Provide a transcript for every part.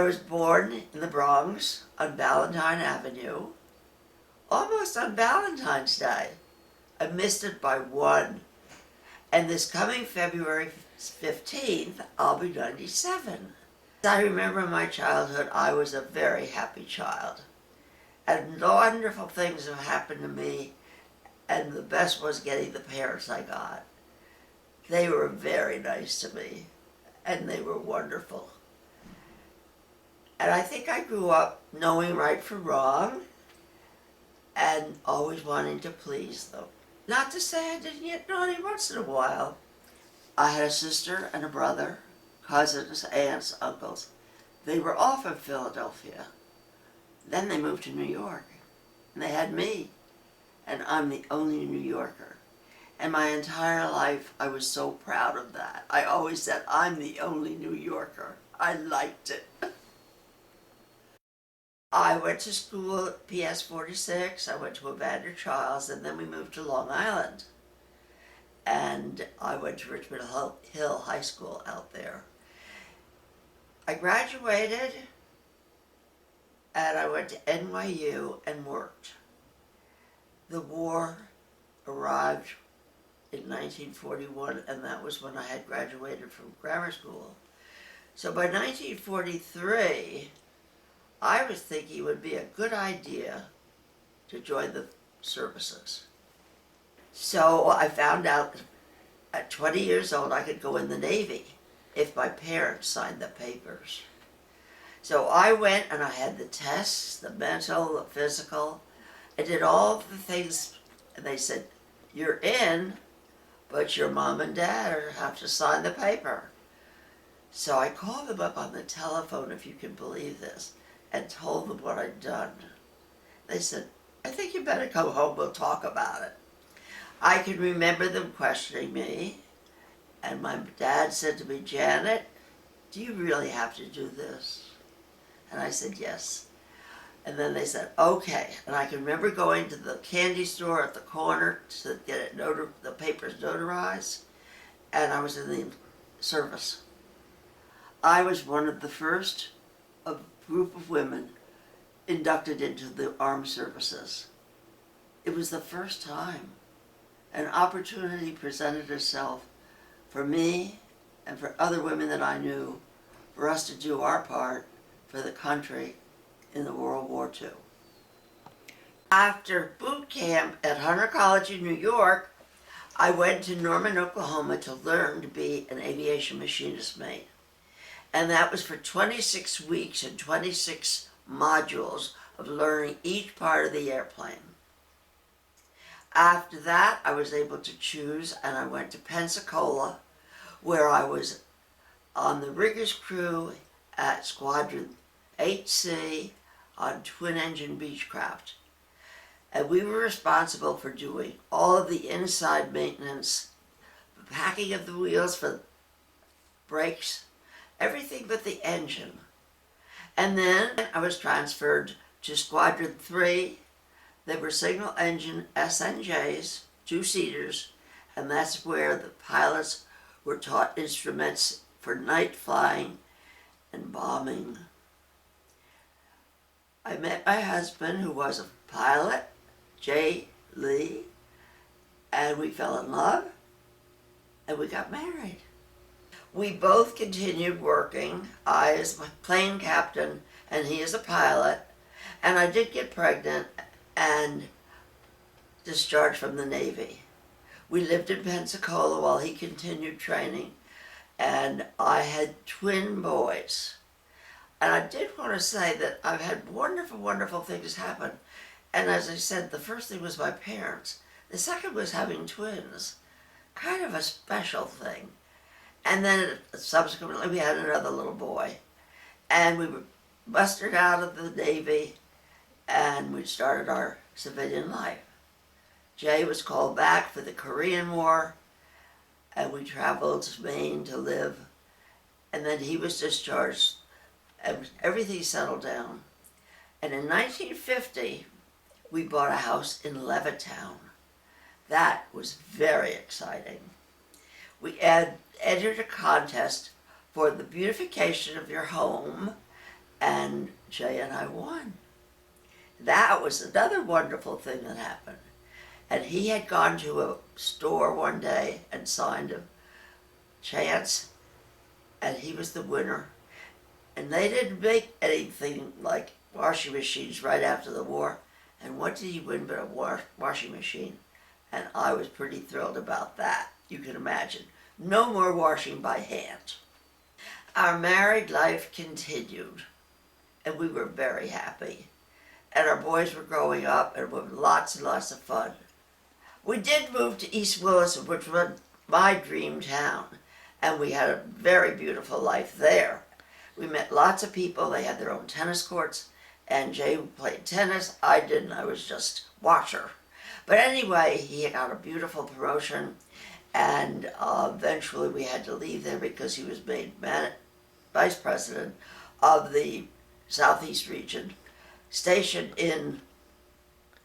was born in the Bronx on Valentine Avenue, almost on Valentine's Day. I missed it by one. And this coming February 15th, I'll be 97. I remember in my childhood, I was a very happy child. And wonderful things have happened to me, and the best was getting the parents I got. They were very nice to me, and they were wonderful. And I think I grew up knowing right from wrong, and always wanting to please them. Not to say I didn't get naughty once in a while. I had a sister and a brother, cousins, aunts, uncles. They were all from Philadelphia. Then they moved to New York, and they had me, and I'm the only New Yorker. And my entire life, I was so proud of that. I always said, I'm the only New Yorker. I liked it. I went to school at PS 46, I went to Evander Childs, and then we moved to Long Island. And I went to Richmond Hill High School out there. I graduated, and I went to NYU and worked. The war arrived in 1941, and that was when I had graduated from grammar school. So by 1943, I was thinking it would be a good idea to join the services. So I found out at 20 years old I could go in the Navy if my parents signed the papers. So I went and I had the tests, the mental, the physical. I did all the things, and they said, you're in, but your mom and dad have to sign the paper. So I called them up on the telephone, if you can believe this, and told them what I'd done. They said, I think you better come home, we'll talk about it. I can remember them questioning me, and my dad said to me, Janet, do you really have to do this? And I said, yes. And then they said, okay. And I can remember going to the candy store at the corner to get the papers notarized, and I was in the service. I was one of the first of a group of women inducted into the armed services. It was the first time an opportunity presented itself for me and for other women that I knew for us to do our part for the country in the World War II. After boot camp at Hunter College in New York, I went to Norman, Oklahoma to learn to be an aviation machinist mate. And that was for 26 weeks and 26 modules of learning each part of the airplane. After that, I was able to choose, and I went to Pensacola, where I was on the riggers crew at Squadron 8C on twin-engine Beechcraft. And we were responsible for doing all of the inside maintenance, the packing of the wheels for brakes, everything but the engine. And then I was transferred to Squadron 3. They were single-engine SNJs, two-seaters, and that's where the pilots were taught instruments for night flying and bombing. I met my husband, who was a pilot, Jay Lee, and we fell in love, and we got married. We both continued working. I as my plane captain, and he as a pilot, and I did get pregnant and discharged from the Navy. We lived in Pensacola while he continued training, and I had twin boys. And I did want to say that I've had wonderful, wonderful things happen. And as I said, the first thing was my parents. The second was having twins. Kind of a special thing. And then subsequently we had another little boy. And we were mustered out of the Navy, and we started our civilian life. Jay was called back for the Korean War, and we traveled to Maine to live. And then he was discharged, and everything settled down. And in 1950, we bought a house in Levittown. That was very exciting. We entered a contest for the beautification of your home, and Jay and I won. That was another wonderful thing that happened. And he had gone to a store one day and signed a chance, and he was the winner. And they didn't make anything like washing machines right after the war. And what did he win but a washing machine? And I was pretty thrilled about that, you can imagine. No more washing by hand. Our married life continued, and we were very happy. And our boys were growing up, and we had lots and lots of fun. We did move to East Williston, which was my dream town, and we had a very beautiful life there. We met lots of people. They had their own tennis courts, and Jay played tennis. I didn't. I was just watcher. But anyway, he got a beautiful promotion, and eventually we had to leave there because he was made vice president of the Southeast region, stationed in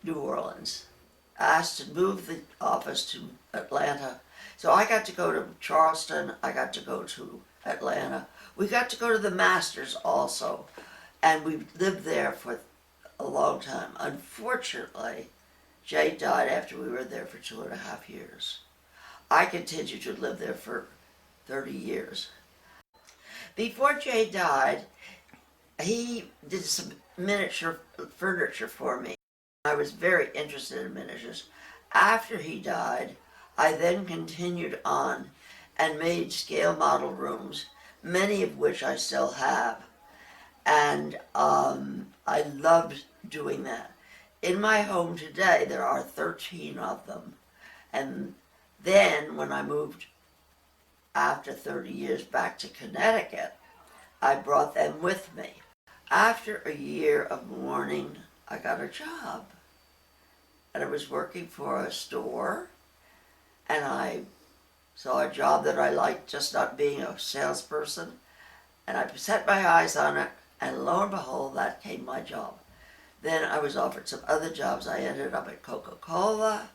New Orleans. Asked to move the office to Atlanta. So I got to go to Charleston, I got to go to Atlanta. We got to go to the Masters also, and we lived there for a long time. Unfortunately, Jay died after we were there for 2.5 years. I continued to live there for 30 years. Before Jay died, he did some miniature furniture for me. I was very interested in miniatures. After he died, I then continued on and made scale model rooms, many of which I still have. And I loved doing that. In my home today, there are 13 of them. And then when I moved after 30 years back to Connecticut, I brought them with me. After a year of mourning, I got a job. And I was working for a store, and I saw a job that I liked, just not being a salesperson. And I set my eyes on it, and lo and behold, that came my job. Then I was offered some other jobs. I ended up at Coca-Cola,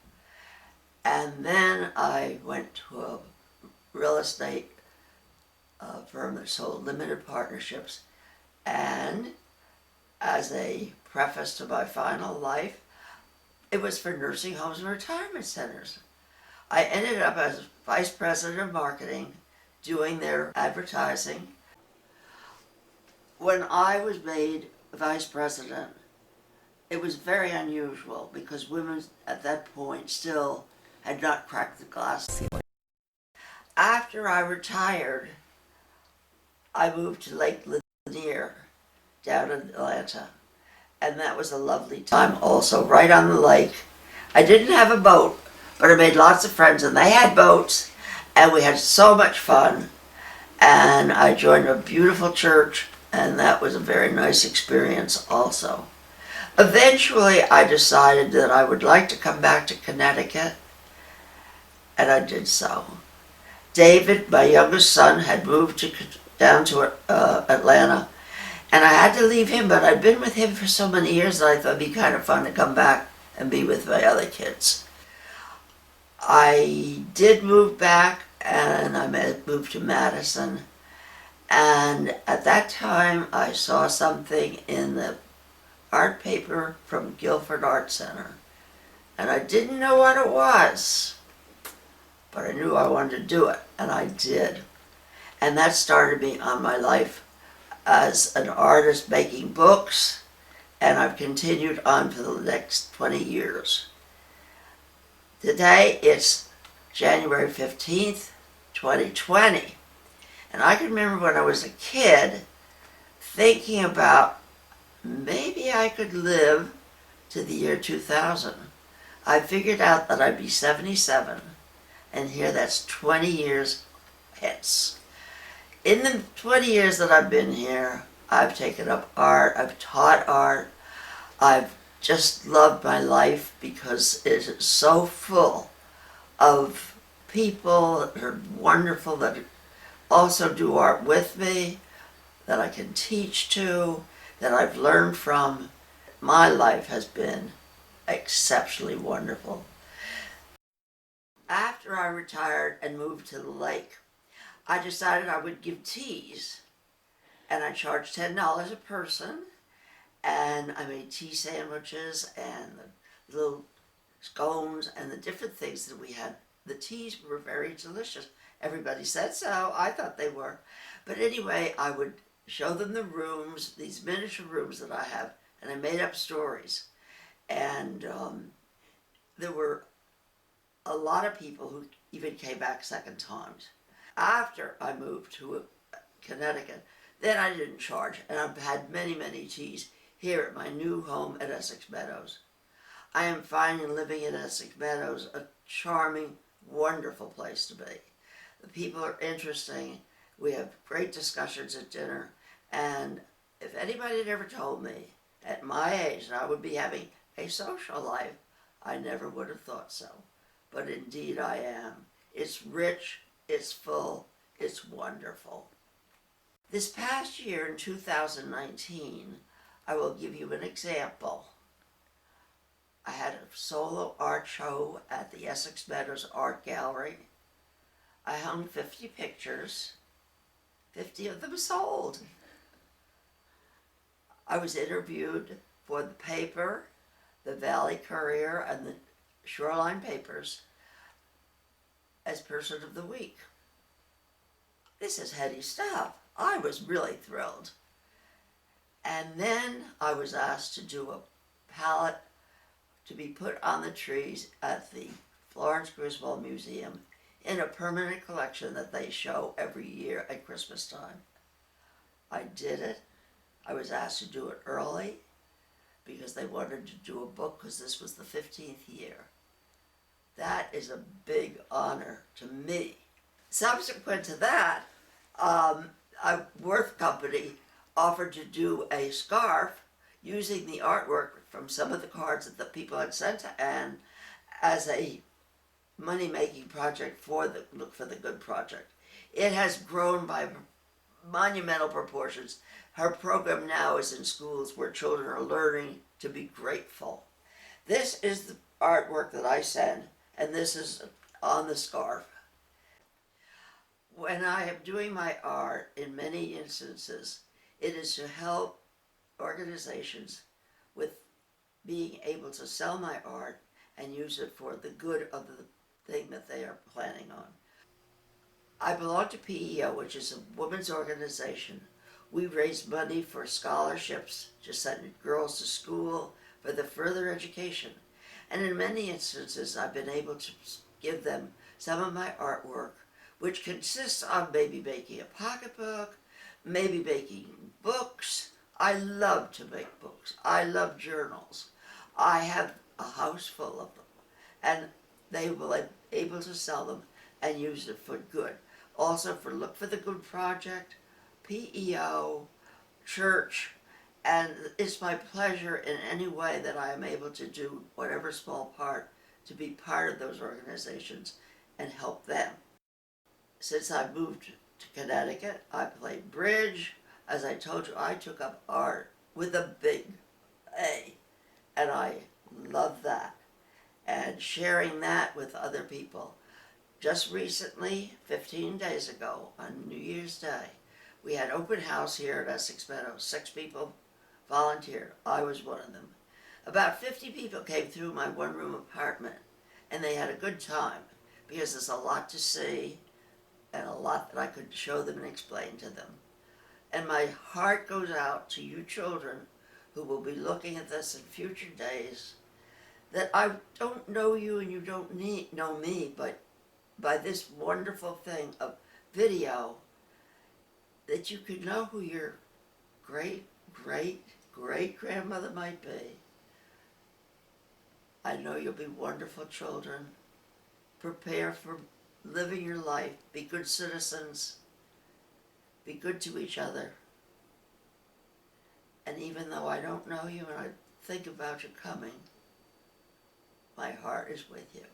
and then I went to a real estate firm that sold limited partnerships. And as a preface to my final life, it was for nursing homes and retirement centers. I ended up as vice president of marketing, doing their advertising. When I was made vice president, it was very unusual because women at that point still had not cracked the glass ceiling. After I retired, I moved to Lake Lanier down in Atlanta, and that was a lovely time also, right on the lake. I didn't have a boat, but I made lots of friends, and they had boats, and we had so much fun. And I joined a beautiful church, and that was a very nice experience also. Eventually, I decided that I would like to come back to Connecticut, and I did so. David, my youngest son, had moved down to Atlanta, and I had to leave him, but I'd been with him for so many years that I thought it'd be kind of fun to come back and be with my other kids. I did move back, and I moved to Madison, and at that time I saw something in the art paper from Guilford Art Center, and I didn't know what it was, but I knew I wanted to do it, and I did. And that started me on my life as an artist making books, and I've continued on for the next 20 years. Today it's January 15th, 2020, and I can remember when I was a kid thinking about maybe I could live to the year 2000. I figured out that I'd be 77, and here that's 20 years hence. In the 20 years that I've been here, I've taken up art, I've taught art, I've just loved my life because it is so full of people that are wonderful, that also do art with me, that I can teach to, that I've learned from. My life has been exceptionally wonderful. After I retired and moved to the lake, I decided I would give teas. And I charged $10 a person, and I made tea sandwiches and the little scones and the different things that we had. The teas were very delicious. Everybody said so. I thought they were. But anyway, I would show them the rooms, these miniature rooms that I have, and I made up stories. And there were a lot of people who even came back second times. After I moved to Connecticut, then I didn't charge, and I've had many, many teas here at my new home at Essex Meadows. I am finding living in Essex Meadows a charming, wonderful place to be. The people are interesting. We have great discussions at dinner, and if anybody had ever told me at my age that I would be having a social life, I never would have thought so. But indeed I am. It's rich, it's full, it's wonderful. This past year in 2019, I will give you an example. I had a solo art show at the Essex Meadows Art Gallery. I hung 50 pictures. 50 of them sold. I was interviewed for the paper, the Valley Courier, and the Shoreline Papers as Person of the Week. This is heady stuff. I was really thrilled. And then I was asked to do a palette to be put on the trees at the Florence Griswold Museum in a permanent collection that they show every year at Christmas time. I did it. I was asked to do it early because they wanted to do a book because this was the 15th year. That is a big honor to me. Subsequent to that, a Worth company offered to do a scarf using the artwork from some of the cards that the people had sent to Anne as a money-making project for the Look for the Good project. It has grown by monumental proportions. Her program now is in schools where children are learning to be grateful. This is the artwork that I send, and this is on the scarf. When I am doing my art, in many instances, it is to help organizations with being able to sell my art and use it for the good of the thing that they are planning on. I belong to PEO, which is a women's organization. We raise money for scholarships to send girls to school for their further education. And in many instances, I've been able to give them some of my artwork, which consists of maybe making a pocketbook, maybe making books. I love to make books. I love journals. I have a house full of them. And they will be able to sell them and use it for good. Also for Look for the Good project, PEO, church, and it's my pleasure in any way that I am able to do whatever small part to be part of those organizations and help them. Since I moved to Connecticut, I played bridge. As I told you, I took up art with a big A, and I love that. And sharing that with other people. Just recently, 15 days ago, on New Year's Day, we had open house here at Essex Meadows. 6 people volunteered. I was one of them. About 50 people came through my one-room apartment, and they had a good time because there's a lot to see and a lot that I could show them and explain to them. And my heart goes out to you children who will be looking at this in future days, that I don't know you and you don't know me, but by this wonderful thing of video, that you could know who your great-great-great-grandmother might be. I know you'll be wonderful children. Prepare for living your life. Be good citizens. Be good to each other. And even though I don't know you and I think about you coming, my heart is with you.